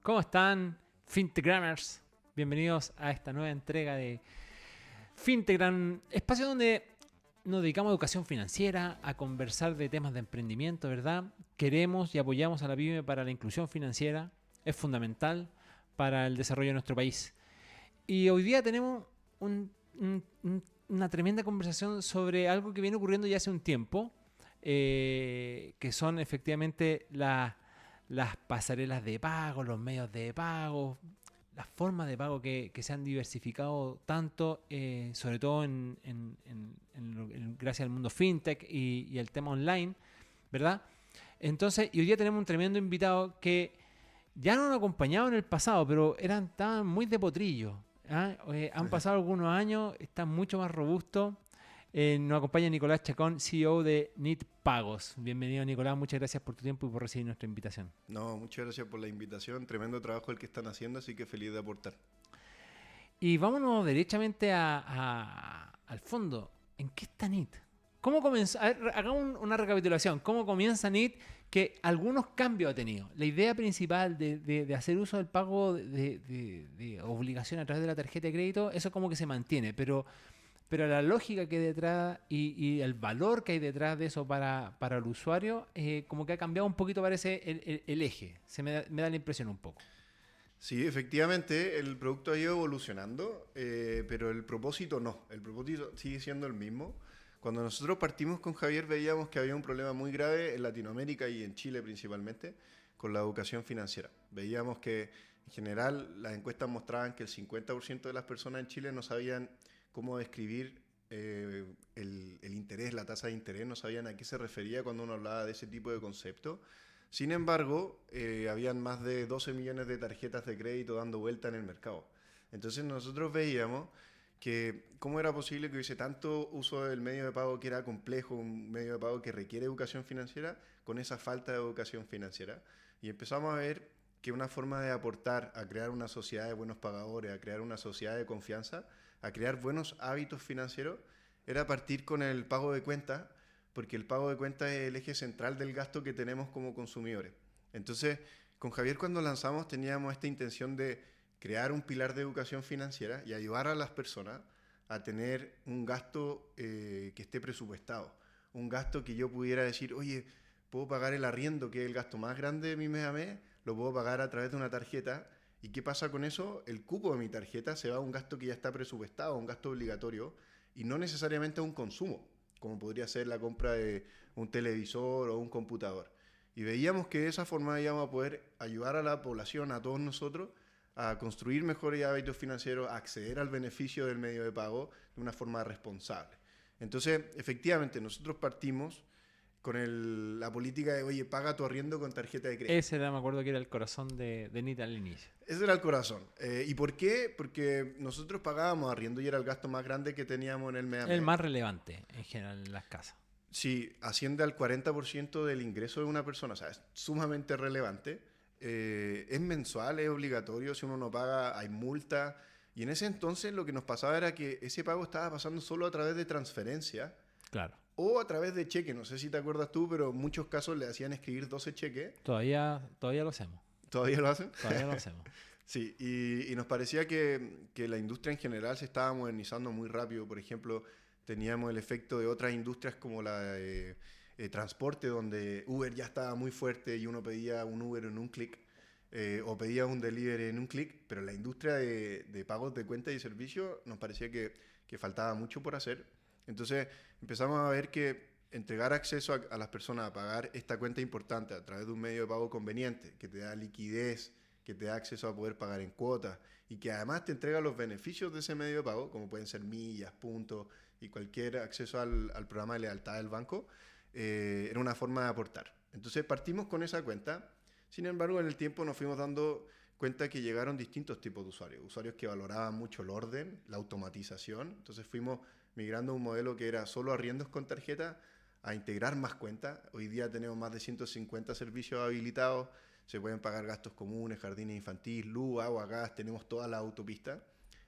¿Cómo están, Fintegrammers? Bienvenidos a esta nueva entrega de Fintegram, espacio donde nos dedicamos a educación financiera, a conversar de temas de emprendimiento, ¿verdad? Queremos y apoyamos a la PYME para la inclusión financiera, es fundamental para el desarrollo de nuestro país. Y hoy día tenemos una tremenda conversación sobre algo que viene ocurriendo ya hace un tiempo, que son efectivamente las pasarelas de pago, los medios de pago, las formas de pago que se han diversificado tanto, sobre todo gracias al mundo fintech y el tema online, ¿verdad? Entonces, y hoy día tenemos un tremendo invitado que ya no nos acompañaba en el pasado, pero estaban muy de potrillo. ¿Ah? Han pasado algunos años, están mucho más robustos. Nos acompaña Nicolás Chacón, CEO de NIT Pagos. Bienvenido, Nicolás. Muchas gracias por tu tiempo y por recibir nuestra invitación. No, muchas gracias por la invitación. Tremendo trabajo el que están haciendo, así que feliz de aportar. Y vámonos derechamente al fondo. ¿En qué está NIT? ¿Cómo comenzó? A ver, hagamos una recapitulación. ¿Cómo comienza NIT? Que algunos cambios ha tenido. La idea principal de hacer uso del pago de obligación a través de la tarjeta de crédito, eso como que se mantiene, pero la lógica que hay detrás y el valor que hay detrás de eso para el usuario, como que ha cambiado un poquito, parece, el eje. Me da la impresión un poco. Sí, efectivamente, el producto ha ido evolucionando, pero el propósito no. El propósito sigue siendo el mismo. Cuando nosotros partimos con Javier veíamos que había un problema muy grave en Latinoamérica y en Chile principalmente con la educación financiera. Veíamos que en general las encuestas mostraban que el 50% de las personas en Chile no sabían cómo describir el interés, la tasa de interés, no sabían a qué se refería cuando uno hablaba de ese tipo de concepto. Sin embargo, habían más de 12 millones de tarjetas de crédito dando vuelta en el mercado. Entonces nosotros veíamos que cómo era posible que hubiese tanto uso del medio de pago que era complejo, un medio de pago que requiere educación financiera, con esa falta de educación financiera. Y empezamos a ver que una forma de aportar a crear una sociedad de buenos pagadores, a crear una sociedad de confianza, a crear buenos hábitos financieros, era partir con el pago de cuentas, porque el pago de cuentas es el eje central del gasto que tenemos como consumidores. Entonces, con Javier cuando lanzamos teníamos esta intención de crear un pilar de educación financiera y ayudar a las personas a tener un gasto que esté presupuestado. Un gasto que yo pudiera decir, oye, puedo pagar el arriendo, que es el gasto más grande de mi mes a mes, lo puedo pagar a través de una tarjeta. ¿Y qué pasa con eso? El cupo de mi tarjeta se va a un gasto que ya está presupuestado, un gasto obligatorio, y no necesariamente a un consumo, como podría ser la compra de un televisor o un computador. Y veíamos que de esa forma íbamos a poder ayudar a la población, a todos nosotros, a construir mejores hábitos financieros, a acceder al beneficio del medio de pago de una forma responsable. Entonces, efectivamente, nosotros partimos con la política de, oye, paga tu arriendo con tarjeta de crédito. Ese era, me acuerdo que era el corazón de NIT al inicio. Ese era el corazón. ¿Y por qué? Porque nosotros pagábamos arriendo y era el gasto más grande que teníamos en el mes a El mes. más relevante en general en las casas. Sí, asciende al 40% del ingreso de una persona, o sea, es sumamente relevante. Es mensual, es obligatorio, si uno no paga hay multa. Y en ese entonces lo que nos pasaba era que ese pago estaba pasando solo a través de transferencia Claro. o a través de cheque. No sé si te acuerdas tú, pero en muchos casos le hacían escribir 12 cheques. Todavía lo hacemos. ¿Todavía lo hacen? Todavía lo hacemos. Sí, y nos parecía que la industria en general se estaba modernizando muy rápido. Por ejemplo, teníamos el efecto de otras industrias como la de transporte, donde Uber ya estaba muy fuerte y uno pedía un Uber en un clic, o pedía un delivery en un clic, pero la industria de pagos de cuenta y servicio nos parecía que faltaba mucho por hacer. Entonces empezamos a ver que entregar acceso a las personas a pagar esta cuenta importante a través de un medio de pago conveniente, que te da liquidez, que te da acceso a poder pagar en cuotas y que además te entrega los beneficios de ese medio de pago, como pueden ser millas, puntos y cualquier acceso al programa de lealtad del banco, era una forma de aportar. Entonces partimos con esa cuenta. Sin embargo, en el tiempo nos fuimos dando cuenta que llegaron distintos tipos de usuarios. Usuarios que valoraban mucho el orden, la automatización. Entonces fuimos migrando a un modelo que era solo arriendos con tarjeta a integrar más cuentas. Hoy día tenemos más de 150 servicios habilitados. Se pueden pagar gastos comunes, jardines infantiles, luz, agua, gas, tenemos toda la autopista.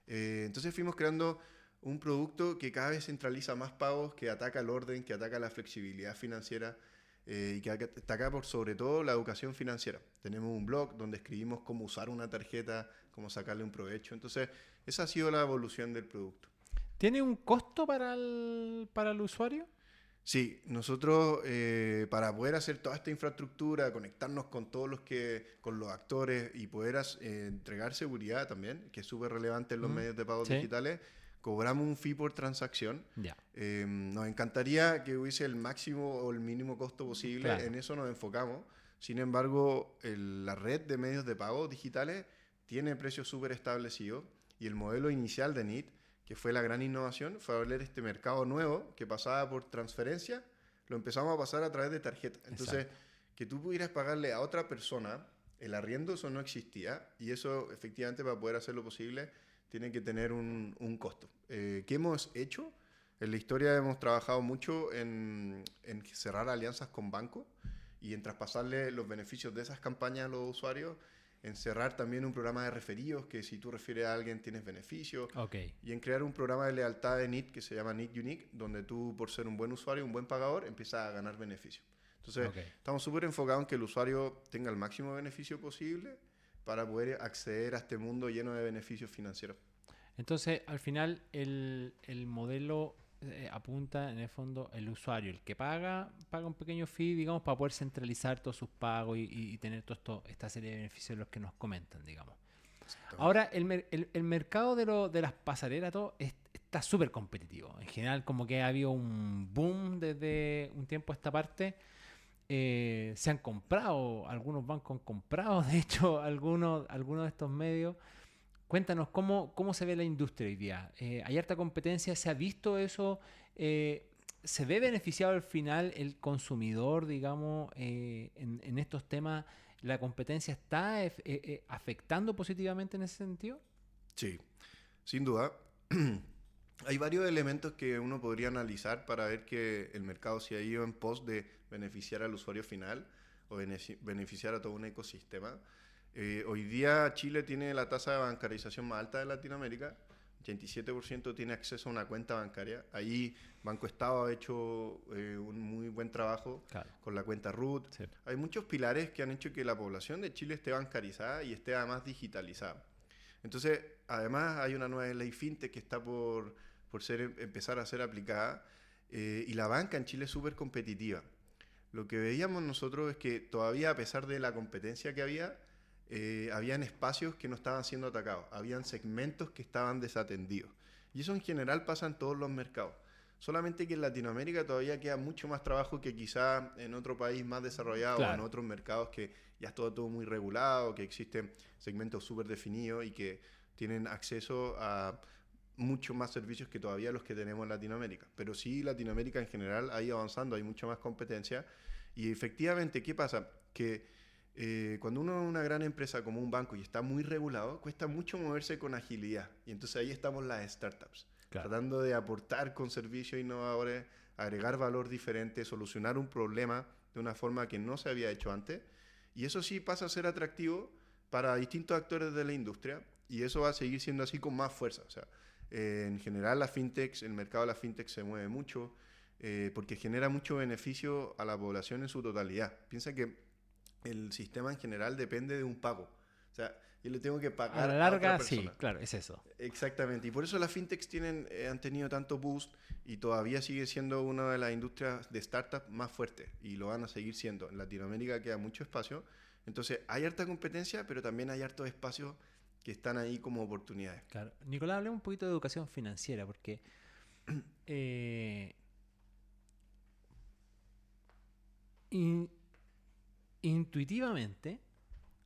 Entonces fuimos creando un producto que cada vez centraliza más pagos, que ataca el orden, que ataca la flexibilidad financiera. y que está acá por sobre todo la educación financiera. Tenemos un blog donde escribimos cómo usar una tarjeta, cómo sacarle un provecho. Entonces, esa ha sido la evolución del producto. ¿Tiene un costo para el usuario? Sí, nosotros para poder hacer toda esta infraestructura, conectarnos con con los actores y poder entregar seguridad también, que es súper relevante en los medios de pagos Sí. digitales, cobramos un fee por transacción. Ya. Nos encantaría que hubiese el máximo o el mínimo costo posible, Claro. en eso nos enfocamos. Sin embargo, la red de medios de pago digitales tiene precios súper establecidos y el modelo inicial de NIT, que fue la gran innovación, fue abrir este mercado nuevo que pasaba por transferencia, lo empezamos a pasar a través de tarjeta. Entonces, Exacto. que tú pudieras pagarle a otra persona el arriendo, eso no existía, y eso efectivamente para poder hacerlo posible tiene que tener un costo. ¿Qué hemos hecho? En la historia hemos trabajado mucho en cerrar alianzas con bancos y en traspasarle los beneficios de esas campañas a los usuarios, en cerrar también un programa de referidos, que si tú refieres a alguien tienes beneficios, Ok. y en crear un programa de lealtad de NIT que se llama NIT Unique, donde tú por ser un buen usuario, un buen pagador, empiezas a ganar beneficios. Entonces, Ok. estamos súper enfocados en que el usuario tenga el máximo beneficio posible para poder acceder a este mundo lleno de beneficios financieros. Entonces, al final, el modelo apunta en el fondo el usuario, el que paga un pequeño fee, digamos, para poder centralizar todos sus pagos y tener esta serie de beneficios de los que nos comentan, digamos. Exactamente. Ahora, el mercado de las pasarelas todo está súper competitivo. En general, como que ha habido un boom desde un tiempo a esta parte. Se han comprado, algunos bancos han comprado, de hecho, algunos de estos medios. Cuéntanos, ¿cómo se ve la industria hoy día? ¿Hay harta competencia? ¿Se ha visto eso? ¿Se ve beneficiado al final el consumidor, digamos, en estos temas? ¿La competencia está afectando positivamente en ese sentido? Sí, sin duda. Hay varios elementos que uno podría analizar para ver que el mercado se ha ido en pos de beneficiar al usuario final o beneficiar a todo un ecosistema. Hoy día Chile tiene la tasa de bancarización más alta de Latinoamérica. 87% tiene acceso a una cuenta bancaria. Ahí Banco Estado ha hecho un muy buen trabajo Claro. con la cuenta RUT. Sí. Hay muchos pilares que han hecho que la población de Chile esté bancarizada y esté además digitalizada. Entonces, además hay una nueva ley fintech que está por empezar a ser aplicada, y la banca en Chile es súper competitiva. Lo que veíamos nosotros es que todavía a pesar de la competencia que habían espacios que no estaban siendo atacados, habían segmentos que estaban desatendidos. Y eso en general pasa en todos los mercados. Solamente que en Latinoamérica todavía queda mucho más trabajo que quizá en otro país más desarrollado o en Claro. otros mercados que ya es todo muy regulado, que existen segmentos súper definidos y que tienen acceso a muchos más servicios que todavía los que tenemos en Latinoamérica. Pero sí, Latinoamérica en general ha ido avanzando, hay mucha más competencia. Y efectivamente, ¿qué pasa? Que cuando uno es una gran empresa como un banco y está muy regulado, cuesta mucho moverse con agilidad. Y entonces ahí estamos las startups, Claro. tratando de aportar con servicios innovadores, agregar valor diferente, solucionar un problema de una forma que no se había hecho antes. Y eso sí pasa a ser atractivo para distintos actores de la industria y eso va a seguir siendo así con más fuerza. O sea, en general la fintech, el mercado de la fintech se mueve mucho porque genera mucho beneficio a la población en su totalidad. Piensa que el sistema en general depende de un pago. O sea, yo le tengo que A la pagar a otra larga, sí, persona. claro, es eso. Exactamente, y por eso las fintechs han tenido tanto boost y todavía sigue siendo una de las industrias de startups más fuertes y lo van a seguir siendo. En Latinoamérica queda mucho espacio, entonces hay harta competencia, pero también hay hartos espacios que están ahí como oportunidades. Claro. Nicolás, hablemos un poquito de educación financiera, porque eh, in- intuitivamente,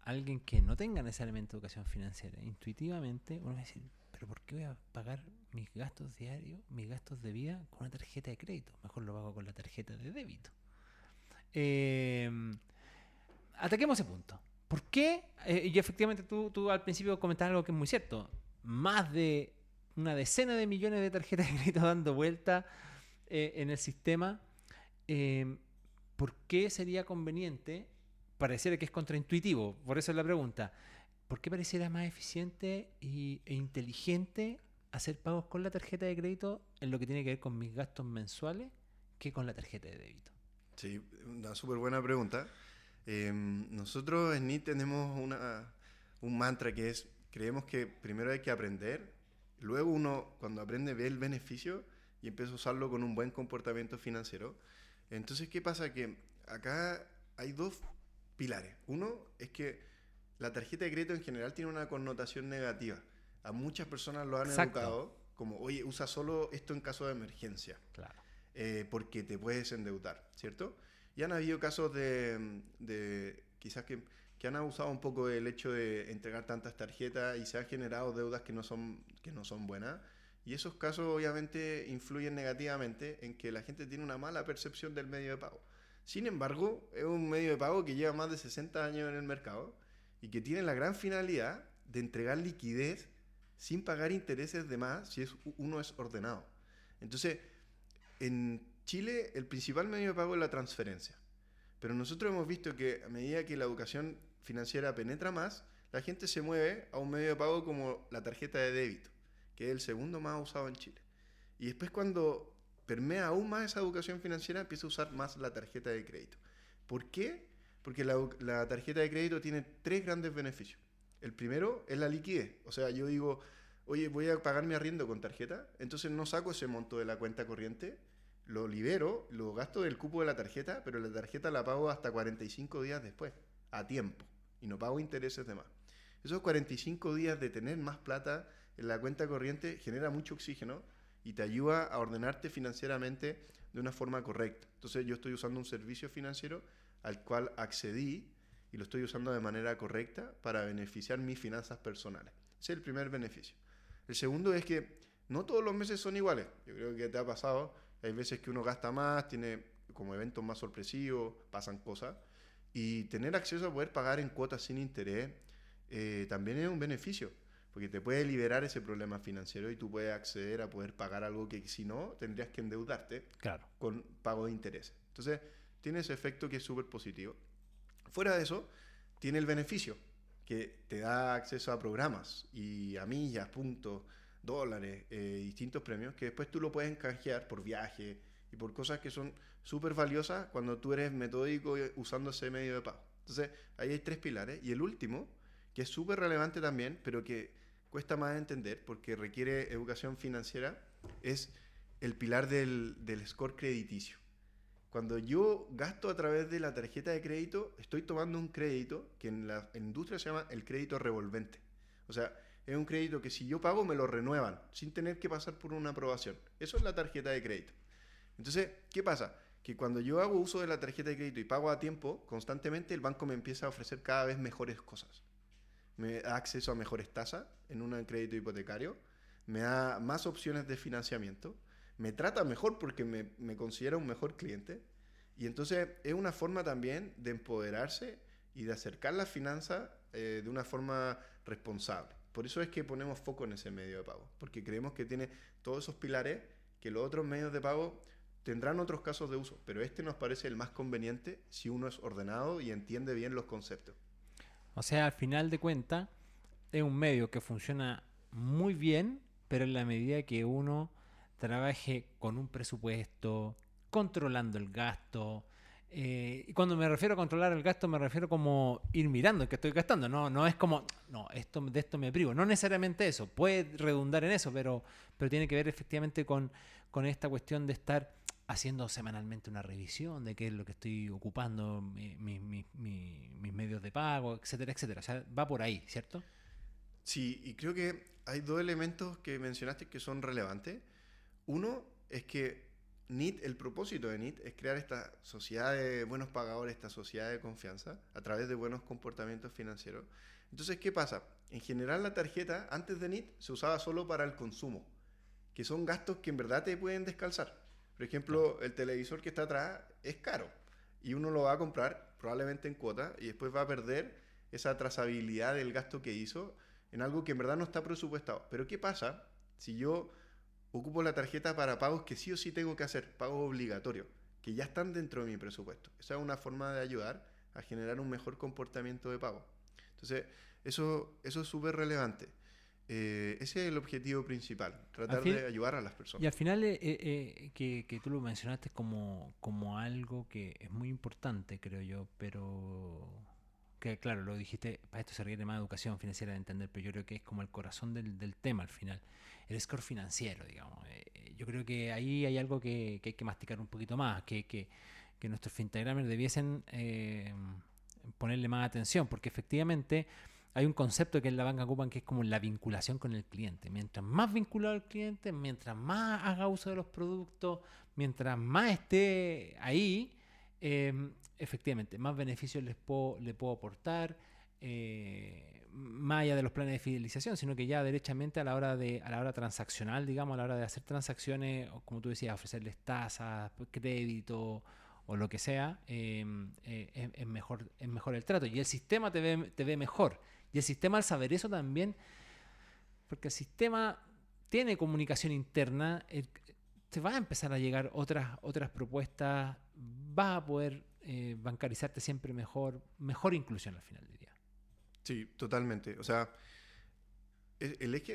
alguien que no tenga necesariamente educación financiera, intuitivamente uno va a decir, pero ¿por qué voy a pagar mis gastos diarios, mis gastos de vida con una tarjeta de crédito? Mejor lo pago con la tarjeta de débito. Eh, Ataquemos ese punto. ¿Por qué? Y efectivamente tú al principio comentabas algo que es muy cierto. Más de una decena de millones de tarjetas de crédito dando vuelta en el sistema. Eh, ¿Por qué sería conveniente? Pareciera que es contraintuitivo, por eso es la pregunta. ¿Por qué pareciera más eficiente e inteligente hacer pagos con la tarjeta de crédito en lo que tiene que ver con mis gastos mensuales que con la tarjeta de débito? Sí, una súper buena pregunta. Nosotros en NIT tenemos un mantra que es, creemos que primero hay que aprender, luego uno cuando aprende ve el beneficio y empieza a usarlo con un buen comportamiento financiero. Entonces, ¿qué pasa? Que acá hay dos pilares. Uno es que la tarjeta de crédito en general tiene una connotación negativa. A muchas personas lo han Exacto. educado como, oye, usa solo esto en caso de emergencia, Claro. porque te puedes endeudar, ¿cierto? Y han habido casos de quizás que han abusado un poco del hecho de entregar tantas tarjetas y se han generado deudas que no son buenas. Y esos casos obviamente influyen negativamente en que la gente tiene una mala percepción del medio de pago. Sin embargo, es un medio de pago que lleva más de 60 años en el mercado y que tiene la gran finalidad de entregar liquidez sin pagar intereses de más si uno es ordenado. Entonces, en Chile el principal medio de pago es la transferencia. Pero nosotros hemos visto que a medida que la educación financiera penetra más, la gente se mueve a un medio de pago como la tarjeta de débito, que es el segundo más usado en Chile. Y después cuando permea aún más esa educación financiera, empieza a usar más la tarjeta de crédito. ¿Por qué? Porque la tarjeta de crédito tiene tres grandes beneficios. El primero es la liquidez. O sea, yo digo, oye, voy a pagar mi arriendo con tarjeta, entonces no saco ese monto de la cuenta corriente, lo libero, lo gasto del cupo de la tarjeta, pero la tarjeta la pago hasta 45 días después, a tiempo, y no pago intereses de más. Esos 45 días de tener más plata en la cuenta corriente genera mucho oxígeno y te ayuda a ordenarte financieramente de una forma correcta. Entonces yo estoy usando un servicio financiero al cual accedí y lo estoy usando de manera correcta para beneficiar mis finanzas personales. Ese es el primer beneficio. El segundo es que no todos los meses son iguales. Yo creo que te ha pasado. Hay veces que uno gasta más, tiene como eventos más sorpresivos, pasan cosas. Y tener acceso a poder pagar en cuotas sin interés también es un beneficio, porque te puede liberar ese problema financiero y tú puedes acceder a poder pagar algo que si no tendrías que endeudarte Claro. con pago de intereses. Entonces, tiene ese efecto que es súper positivo. Fuera de eso, tiene el beneficio que te da acceso a programas y a millas, puntos, dólares, distintos premios que después tú lo puedes canjear por viaje y por cosas que son súper valiosas cuando tú eres metódico usando ese medio de pago. Entonces, ahí hay tres pilares. Y el último, que es súper relevante también, pero que cuesta más entender porque requiere educación financiera, es el pilar del score crediticio. Cuando yo gasto a través de la tarjeta de crédito, estoy tomando un crédito que en la industria se llama el crédito revolvente. O sea, es un crédito que si yo pago me lo renuevan sin tener que pasar por una aprobación. Eso es la tarjeta de crédito. Entonces, ¿qué pasa? Que cuando yo hago uso de la tarjeta de crédito y pago a tiempo, constantemente el banco me empieza a ofrecer cada vez mejores cosas. Me da acceso a mejores tasas en un crédito hipotecario, me da más opciones de financiamiento, me trata mejor porque me considera un mejor cliente. Y entonces es una forma también de empoderarse y de acercar las finanzas de una forma responsable. Por eso es que ponemos foco en ese medio de pago, porque creemos que tiene todos esos pilares que los otros medios de pago tendrán otros casos de uso, pero este nos parece el más conveniente si uno es ordenado y entiende bien los conceptos. O sea, al final de cuentas, es un medio que funciona muy bien, pero en la medida que uno trabaje con un presupuesto, controlando el gasto. Y cuando me refiero a controlar el gasto, me refiero como ir mirando en qué estoy gastando. No, no es como, no, de esto me privo. No necesariamente eso, puede redundar en eso, pero tiene que ver efectivamente con esta cuestión de estar haciendo semanalmente una revisión de qué es lo que estoy ocupando, mis medios de pago, etcétera, etcétera. O sea, va por ahí, ¿cierto? Sí, y creo que hay dos elementos que mencionaste que son relevantes. Uno es que NIT, el propósito de NIT es crear esta sociedad de buenos pagadores, esta sociedad de confianza a través de buenos comportamientos financieros. Entonces, ¿qué pasa? En general la tarjeta antes de NIT se usaba solo para el consumo, que son gastos que en verdad te pueden descalzar. Por Claro. ejemplo, el televisor que está atrás es caro y uno lo va a comprar probablemente en cuota y después va a perder esa trazabilidad del gasto que hizo en algo que en verdad no está presupuestado. Pero ¿qué pasa si yo ocupo la tarjeta para pagos que sí o sí tengo que hacer, pagos obligatorios, que ya están dentro de mi presupuesto? Esa es una forma de ayudar a generar un mejor comportamiento de pago. Entonces, eso es súper relevante. Ese es el objetivo principal, Al tratar fin, de ayudar a las y personas. al final, que tú lo mencionaste como algo que es muy importante, creo yo, pero que claro, lo dijiste, para esto se requiere más educación financiera de entender, pero yo creo que es como el corazón del tema al final, el score financiero, digamos. Yo creo que ahí hay algo que hay que masticar un poquito más, que nuestros fintagramers debiesen ponerle más atención, porque efectivamente hay un concepto que en la banca ocupan que es como la vinculación con el cliente. Mientras más vinculado al cliente, mientras más haga uso de los productos, mientras más esté ahí, efectivamente, más beneficios le puedo aportar, más allá de los planes de fidelización, sino que ya derechamente a la hora transaccional, digamos, a la hora de hacer transacciones, o como tú decías, ofrecerles tasas, crédito o lo que sea, es mejor el trato. Y el sistema te ve mejor. Y el sistema al saber eso también, porque el sistema tiene comunicación interna, te va a empezar a llegar otras propuestas, vas a poder bancarizarte siempre mejor inclusión al final del día. Sí, totalmente. O sea,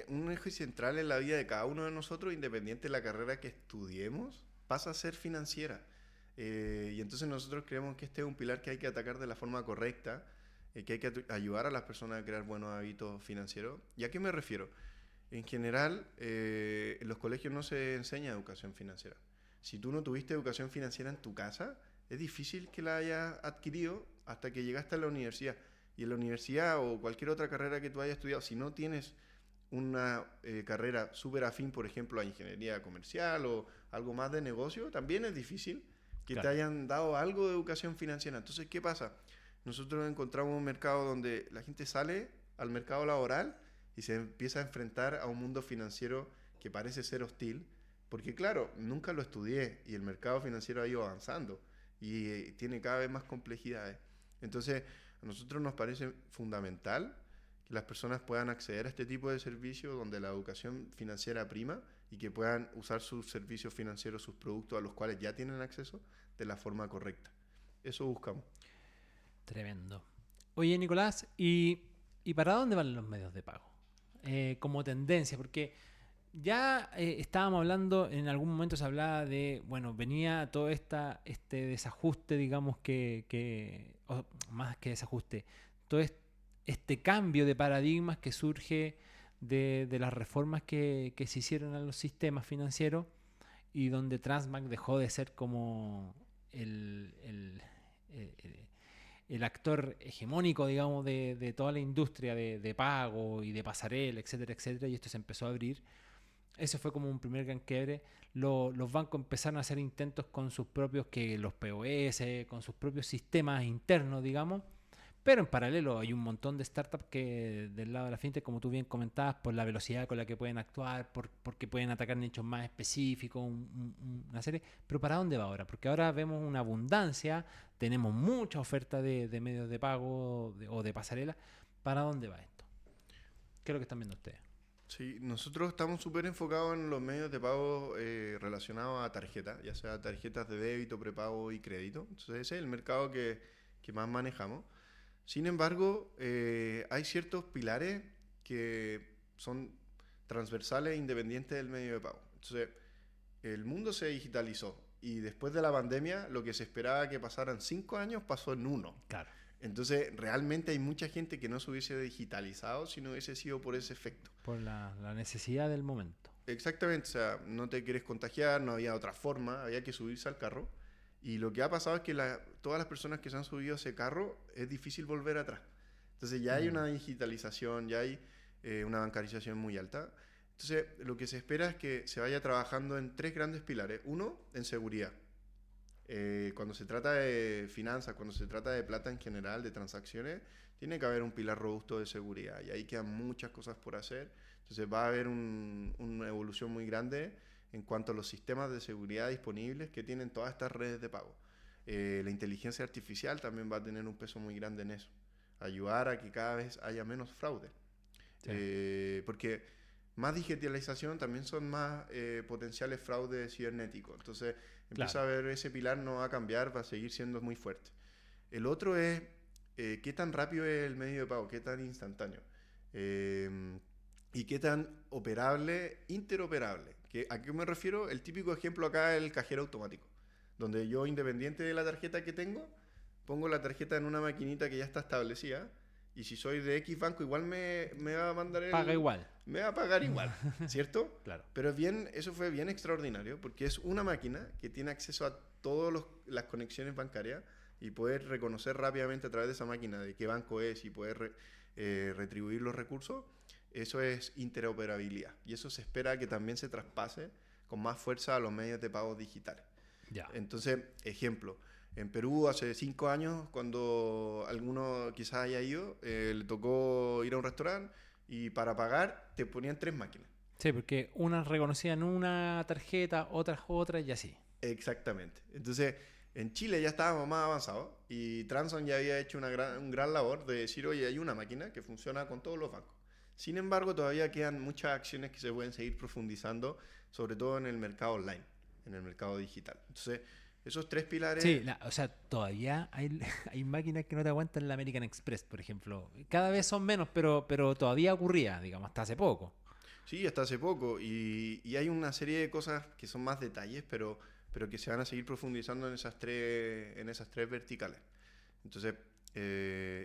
un eje central en la vida de cada uno de nosotros, independiente de la carrera que estudiemos, pasa a ser financiera. Y entonces nosotros creemos que este es un pilar que hay que atacar de la forma correcta, que hay que ayudar a las personas a crear buenos hábitos financieros. ¿Y a qué me refiero? En general, en los colegios no se enseña educación financiera. Si tú no tuviste educación financiera en tu casa, es difícil que la hayas adquirido hasta que llegaste a la universidad. Y en la universidad o cualquier otra carrera que tú hayas estudiado, si no tienes una carrera súper afín, por ejemplo, a ingeniería comercial o algo más de negocio, también es difícil que te Claro. hayan dado algo de educación financiera. Entonces, ¿qué pasa? Nosotros encontramos un mercado donde la gente sale al mercado laboral y se empieza a enfrentar a un mundo financiero que parece ser hostil, porque claro, nunca lo estudié y el mercado financiero ha ido avanzando y tiene cada vez más complejidades. Entonces, a nosotros nos parece fundamental que las personas puedan acceder a este tipo de servicios donde la educación financiera prima y que puedan usar sus servicios financieros, sus productos a los cuales ya tienen acceso de la forma correcta. Eso buscamos. Tremendo. Oye, Nicolás, ¿y para dónde van los medios de pago? Como tendencia, porque ya estábamos hablando, en algún momento se hablaba de, bueno, venía todo este desajuste, digamos o más que desajuste, todo este cambio de paradigmas que surge de las reformas que se hicieron a los sistemas financieros y donde Transbank dejó de ser como el- el actor hegemónico, digamos, de toda la industria de pago y de pasarela, etcétera, etcétera, y esto se empezó a abrir. Eso fue como un primer gran quiebre. Los bancos empezaron a hacer intentos con sus propios, que los POS, con sus propios sistemas internos, digamos. Pero en paralelo hay un montón de startups que del lado de la fintech, como tú bien comentabas, por la velocidad con la que pueden actuar, porque pueden atacar nichos más específicos, una serie. Pero ¿para dónde va ahora? Porque ahora vemos una abundancia, tenemos mucha oferta de medios de pago o de pasarela. ¿Para dónde va esto? ¿Qué es lo que están viendo ustedes? Sí, nosotros estamos súper enfocados en los medios de pago relacionados a tarjetas, ya sea tarjetas de débito, prepago y crédito. Entonces ese es el mercado que más manejamos. Sin embargo, hay ciertos pilares que son transversales e independientes del medio de pago. Entonces, el mundo se digitalizó y después de la pandemia, lo que se esperaba que pasaran 5 años pasó en uno. Claro. Entonces, realmente hay mucha gente que no se hubiese digitalizado si no hubiese sido por ese efecto. Por la necesidad del momento. Exactamente, o sea, no te quieres contagiar, no había otra forma, había que subirse al carro. Y lo que ha pasado es que todas las personas que se han subido a ese carro es difícil volver atrás. Entonces ya hay una digitalización, ya hay una bancarización muy alta. Entonces lo que se espera es que se vaya trabajando en tres grandes pilares. Uno, en seguridad. Cuando se trata de finanzas, cuando se trata de plata en general, de transacciones, tiene que haber un pilar robusto de seguridad y ahí quedan muchas cosas por hacer. Entonces va a haber una evolución muy grande en cuanto a los sistemas de seguridad disponibles que tienen todas estas redes de pago. La inteligencia artificial también va a tener un peso muy grande en eso, ayudar a que cada vez haya menos fraude. Sí. Porque más digitalización también son más potenciales fraudes cibernéticos. Entonces empieza Claro. a ver ese pilar no va a cambiar, va a seguir siendo muy fuerte. El otro es qué tan rápido es el medio de pago, qué tan instantáneo. Eh, y qué tan operable, interoperable. ¿A qué me refiero? El típico ejemplo acá es el cajero automático, donde yo, independiente de la tarjeta que tengo, pongo la tarjeta en una maquinita que ya está establecida, y si soy de X banco, igual me va a mandar Paga igual. me va a pagar igual, ¿cierto? Claro. Pero eso fue bien extraordinario, porque es una máquina que tiene acceso a todas las conexiones bancarias y poder reconocer rápidamente a través de esa máquina de qué banco es y poder retribuir los recursos. Eso es interoperabilidad, y eso se espera que también se traspase con más fuerza a los medios de pago digitales. Ya. Entonces, ejemplo, en Perú hace 5 años, cuando alguno quizás haya ido, le tocó ir a un restaurante y para pagar te ponían 3 máquinas. Sí, porque unas reconocían una tarjeta, otras y así. Exactamente. Entonces, en Chile ya estábamos más avanzados y Transon ya había hecho un gran labor de decir, oye, hay una máquina que funciona con todos los bancos. Sin embargo, todavía quedan muchas acciones que se pueden seguir profundizando, sobre todo en el mercado online, en el mercado digital. Entonces, esos 3 pilares... Sí, o sea, todavía hay máquinas que no te aguantan la American Express, por ejemplo. Cada vez son menos, pero todavía ocurría, digamos, hasta hace poco. Sí, hasta hace poco. Y hay una serie de cosas que son más detalles, pero que se van a seguir profundizando en esas tres verticales. Entonces,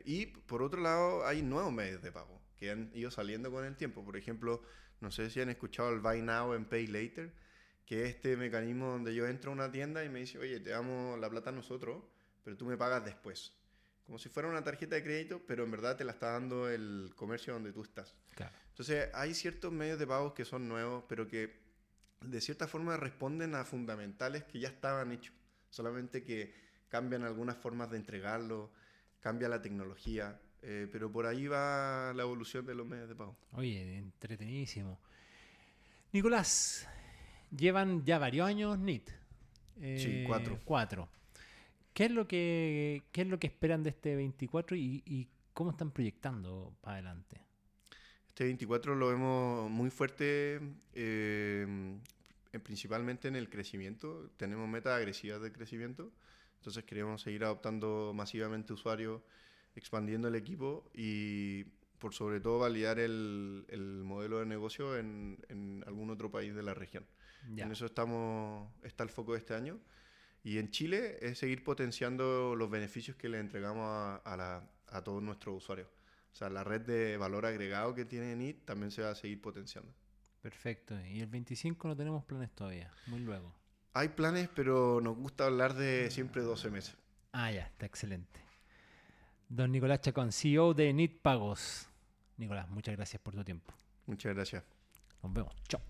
y por otro lado, hay nuevos medios de pago que han ido saliendo con el tiempo. Por ejemplo, no sé si han escuchado el Buy Now and Pay Later, que es este mecanismo donde yo entro a una tienda y me dice, oye, te damos la plata a nosotros, pero tú me pagas después. Como si fuera una tarjeta de crédito, pero en verdad te la está dando el comercio donde tú estás. Claro. Entonces, hay ciertos medios de pago que son nuevos, pero que de cierta forma responden a fundamentales que ya estaban hechos. Solamente que cambian algunas formas de entregarlo, cambia la tecnología, pero por ahí va la evolución de los medios de pago. Oye, entretenidísimo. Nicolás, llevan ya varios años NIT. Sí, 4. 4. ¿Qué es lo que esperan de este 24 y cómo están proyectando para adelante? Este 24 lo vemos muy fuerte, principalmente en el crecimiento. Tenemos metas agresivas de crecimiento, entonces queremos seguir adoptando masivamente usuarios, expandiendo el equipo y por sobre todo validar el modelo de negocio en algún otro país de la región. Ya. En eso está el foco de este año. Y en Chile es seguir potenciando los beneficios que le entregamos a todos nuestros usuarios. O sea, la red de valor agregado que tiene NIT también se va a seguir potenciando. Perfecto. Y el 25 no tenemos planes todavía. Muy luego. Hay planes, pero nos gusta hablar de siempre 12 meses. Ah, ya. Está excelente. Don Nicolás Chacón, CEO de NIT Pagos. Nicolás, muchas gracias por tu tiempo. Muchas gracias. Nos vemos. Chao.